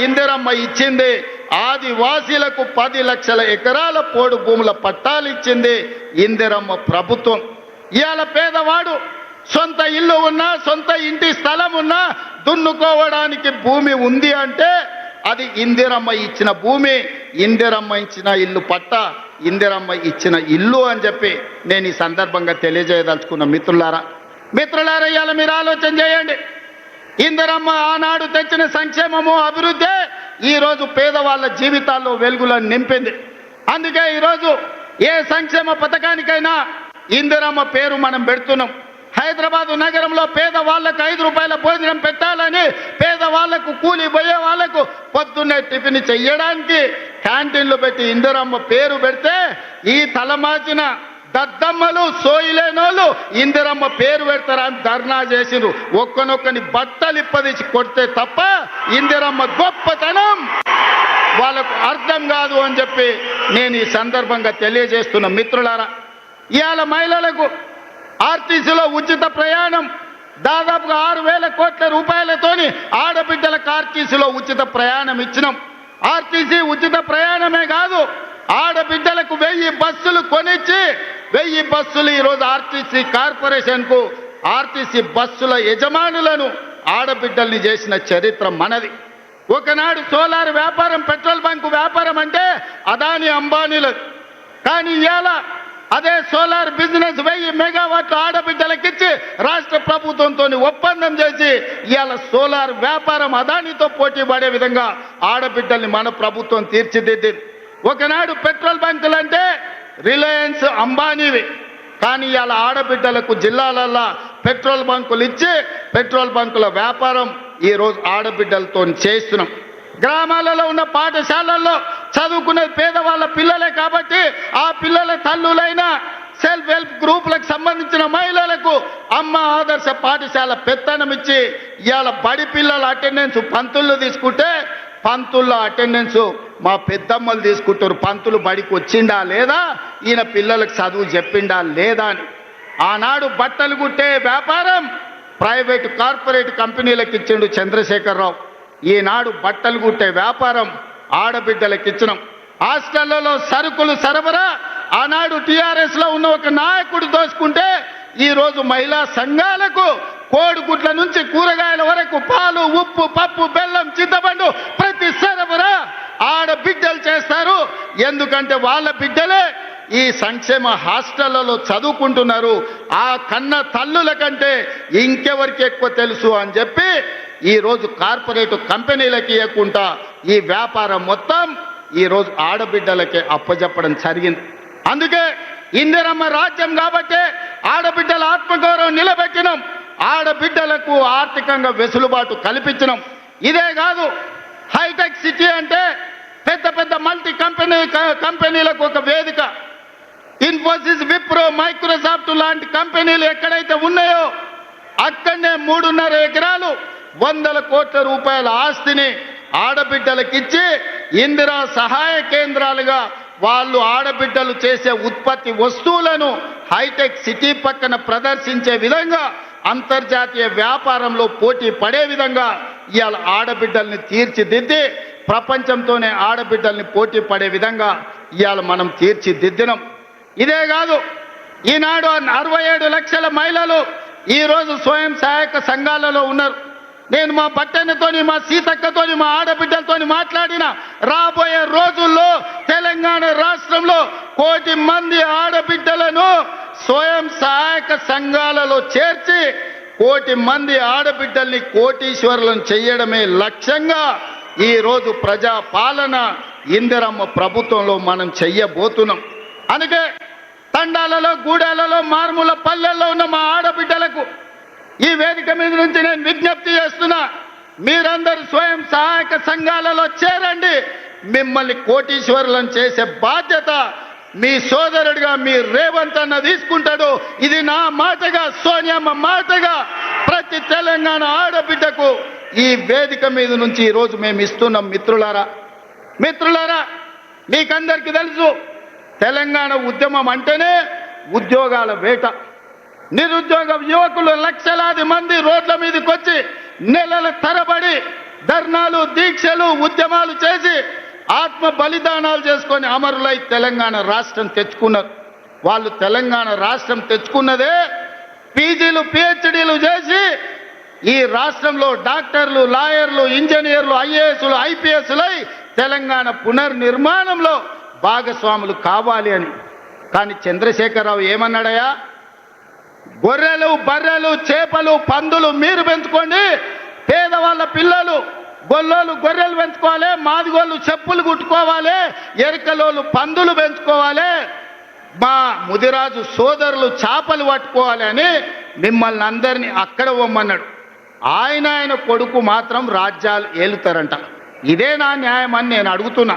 ఇందిరమ్మ ఇచ్చింది ఆదివాసీలకు 10 లక్షల ఎకరాల పోడు భూముల పట్టాలు ఇచ్చింది ఇందిరమ్మ ప్రభుత్వం. ఇవాళ పేదవాడు సొంత ఇల్లు ఉన్నా, సొంత ఇంటి స్థలం ఉన్నా, దున్నుకోవడానికి భూమి ఉంది అంటే అది ఇందిరమ్మ ఇచ్చిన భూమి, ఇందిరమ్మ ఇచ్చిన ఇల్లు పట్ట, ఇందిరమ్మ ఇచ్చిన ఇల్లు అని చెప్పి నేను ఈ సందర్భంగా తెలియజేయదలుచుకున్న మిత్రులారా. ఇవాళ మీరు ఆలోచన చేయండి. ఇందిరమ్మ ఆనాడు తెచ్చిన సంక్షేమము, అభివృద్ధి ఈరోజు పేదవాళ్ళ జీవితాల్లో వెలుగులను నింపింది. అందుకే ఈరోజు ఏ సంక్షేమ పథకానికైనా ఇందిరమ్మ పేరు మనం పెడుతున్నాం. హైదరాబాదు నగరంలో పేదవాళ్లకు 5 రూపాయల భోజనం పెట్టాలని, పేదవాళ్లకు కూలి పోయే వాళ్లకు పొద్దున్నే టిఫిన్ చెయ్యడానికి క్యాంటీన్లు పెట్టి ఇందిరమ్మ పేరు పెడితే ఈ తలమాచిన దద్దమ్మలు, సోయిలేనోళ్ళు ఇందిరమ్మ పేరు పెడతారని ధర్నా చేసిరు. ఒక్కనొక్కని బట్టలిప్పదీసి కొడితే తప్ప ఇందిరమ్మ గొప్పతనం వాళ్ళకు అర్థం కాదు అని చెప్పి నేను ఈ సందర్భంగా తెలియజేస్తున్న మిత్రులారా. ఇవాళ మహిళలకు ఆర్టీసీలో ఉచిత ప్రయాణం దాదాపుగా 6,000 కోట్ల రూపాయలతోని ఆడబిడ్డలకు ఆర్టీసీలో ఉచిత ప్రయాణం ఇచ్చినాం. ఆర్టీసీ ఉచిత ప్రయాణమే కాదు, ఆడబిడ్డలకు 1000 బస్సులు కొనిచ్చి 1000 బస్సులు ఈరోజు ఆర్టీసీ కార్పొరేషన్కు, ఆర్టీసీ బస్సుల యజమానులను ఆడబిడ్డల్ని చేసిన చరిత్ర మనది. ఒకనాడు సోలార్ వ్యాపారం, పెట్రోల్ బంకు వ్యాపారం అంటే అదాని అంబానీలది. కానీ ఇవాళ అదే సోలార్ బిజినెస్ 1000 మెగావాట్లు ఆడబిడ్డలకిచ్చి రాష్ట్ర ప్రభుత్వంతో ఒప్పందం చేసి ఇవాళ సోలార్ వ్యాపారం అదానితో పోటీ పడే విధంగా ఆడబిడ్డల్ని మన ప్రభుత్వం తీర్చిదిద్దింది. ఒకనాడు పెట్రోల్ బంకులు అంటే రిలయన్స్, అంబానీవి. కానీ ఇవాళ ఆడబిడ్డలకు జిల్లాలల్లో పెట్రోల్ బంకులు ఇచ్చి పెట్రోల్ బంకుల వ్యాపారం ఈరోజు ఆడబిడ్డలతో చేస్తున్నాం. గ్రామాలలో ఉన్న పాఠశాలల్లో చదువుకునేది పేదవాళ్ళ పిల్లలే కాబట్టి ఆ పిల్లల తల్లులైన సెల్ఫ్ హెల్ప్ గ్రూపులకు సంబంధించిన మహిళలకు అమ్మ ఆదర్శ పాఠశాల పెత్తనం ఇచ్చి ఇవాళ బడి పిల్లల అటెండెన్స్ పంతులు తీసుకుంటే పంతుల్లో అటెండెన్స్ మా పెద్దమ్మలు తీసుకుంటారు. పంతులు బడికి వచ్చిండా లేదా, ఈయన పిల్లలకు చదువు చెప్పిండా లేదా అని. ఆనాడు బట్టలు కుట్టే వ్యాపారం ప్రైవేటు కార్పొరేట్ కంపెనీలకు ఇచ్చిండు చంద్రశేఖరరావు. ఈనాడు బట్టలు కుట్టే వ్యాపారం ఆడబిడ్డలకు ఇచ్చినాం. హాస్టళ్లలో సరుకులు సరఫరా ఆనాడు టీఆర్ఎస్లో ఉన్న ఒక నాయకుడు దోచుకుంటే ఈరోజు మహిళా సంఘాలకు కోడిగుడ్ల నుంచి కూరగాయల వరకు పాలు, ఉప్పు, పప్పు, బెల్లం, చింతపండు ప్రతి సరఫరా ఆడబిడ్డలు చేస్తారు. ఎందుకంటే వాళ్ళ బిడ్డలే ఈ సంక్షేమ హాస్టళ్లలో చదువుకుంటున్నారు. ఆ కన్న తల్లుల కంటే ఇంకెవరికి ఎక్కువ తెలుసు అని చెప్పి ఈరోజు కార్పొరేట్ కంపెనీలకి ఇవ్వకుండా ఈ వ్యాపారం మొత్తం ఈరోజు ఆడబిడ్డలకే అప్పచెప్పడం జరిగింది. అందుకే ఇందిరమ్మ రాజ్యం కాబట్టి ఆడబిడ్డల ఆత్మగౌరవం నిలబెట్టినాం, ఆడబిడ్డలకు ఆర్థికంగా వెసులుబాటు కల్పించినాం. ఇదే కాదు, హైటెక్ సిటీ అంటే పెద్ద పెద్ద మల్టీ కంపెనీలకు ఒక వేదిక. ఇన్ఫోసిస్, విప్రో, మైక్రోసాఫ్ట్ లాంటి కంపెనీలు ఎక్కడైతే ఉన్నాయో అక్కడనే 3.5 ఎకరాలు 100 కోట్ల రూపాయల ఆస్తిని ఆడబిడ్డలకిచ్చి ఇందిరా సహాయ కేంద్రాలుగా వాళ్ళు ఆడబిడ్డలు చేసే ఉత్పత్తి వస్తువులను హైటెక్ సిటీ పక్కన ప్రదర్శించే విధంగా, అంతర్జాతీయ వ్యాపారంలో పోటీ పడే విధంగా ఇవాళ ఆడబిడ్డల్ని తీర్చిదిద్ది ప్రపంచంతోనే ఆడబిడ్డల్ని పోటీ పడే విధంగా ఇవాళ మనం తీర్చిదిద్దినాం. ఇదే కాదు, ఈనాడు 67 లక్షల మహిళలు ఈరోజు స్వయం సహాయక సంఘాలలో ఉన్నారు. నేను మా పట్టణతోని, మా సీతక్కతోని, మా ఆడబిడ్డలతోని మాట్లాడిన రాబోయే రోజుల్లో తెలంగాణ రాష్ట్రంలో 1 కోటి మంది ఆడబిడ్డలను స్వయం సహాయక సంఘాలలో చేర్చి 1 కోటి మంది ఆడబిడ్డల్ని కోటీశ్వరులను చేయడమే లక్ష్యంగా ఈరోజు ప్రజా పాలన ఇందిరమ్మ ప్రభుత్వంలో మనం చెయ్యబోతున్నాం. అందుకే తండాలలో, గూడాలలో, మారుమూల పల్లెల్లో ఉన్న మా ఆడబిడ్డలకు ఈ వేదిక మీద నుంచి నేను విజ్ఞప్తి చేస్తున్నా, మీరందరూ స్వయం సహాయక సంఘాలలో చేరండి. మిమ్మల్ని కోటీశ్వరులను చేసే బాధ్యత మీ సోదరుడిగా మీ రేవంత్ అన్న తీసుకుంటాడు. ఇది నా మాటగా, సోనియమ్మ మాటగా ప్రతి తెలంగాణ ఆడబిడ్డకు ఈ వేదిక మీద నుంచి ఈరోజు మేము ఇస్తున్నాం. మిత్రులారా, మీకందరికీ తెలుసు, తెలంగాణ ఉద్యమం అంటేనే ఉద్యోగాల వేట. నిరుద్యోగ యువకులు లక్షలాది మంది రోడ్ల మీదకి వచ్చి నెలల తరబడి ధర్నాలు, దీక్షలు, ఉద్యమాలు చేసి ఆత్మ బలిదానాలు చేసుకొని అమరులై తెలంగాణ రాష్ట్రం తెచ్చుకున్నారు. వాళ్ళు తెలంగాణ రాష్ట్రం తెచ్చుకున్నదే పీజీలు, పిహెచ్డీలు చేసి ఈ రాష్ట్రంలో డాక్టర్లు, లాయర్లు, ఇంజనీర్లు, ఐఏఎస్లు, ఐపీఎస్లై తెలంగాణ పునర్నిర్మాణంలో భాగస్వాములు కావాలి అని. కానీ చంద్రశేఖరరావు ఏమన్నాడయా? గొర్రెలు, బర్రెలు, చేపలు, పందులు మీరు పెంచుకోండి, పేదవాళ్ళ పిల్లలు గొల్లోళ్ళు గొర్రెలు పెంచుకోవాలి, మాదిగోళ్ళు చెప్పులు కుట్టుకోవాలి, ఎరకలోళ్ళు పందులు పెంచుకోవాలి, మా ముదిరాజు సోదరులు చేపలు పట్టుకోవాలి అని మిమ్మల్ని అందరినీ అక్కడ పొమ్మన్నాడు. ఆయన కొడుకు మాత్రం రాజ్యాలు ఏలుతారంట. ఇదే నా న్యాయం అని నేను అడుగుతున్నా.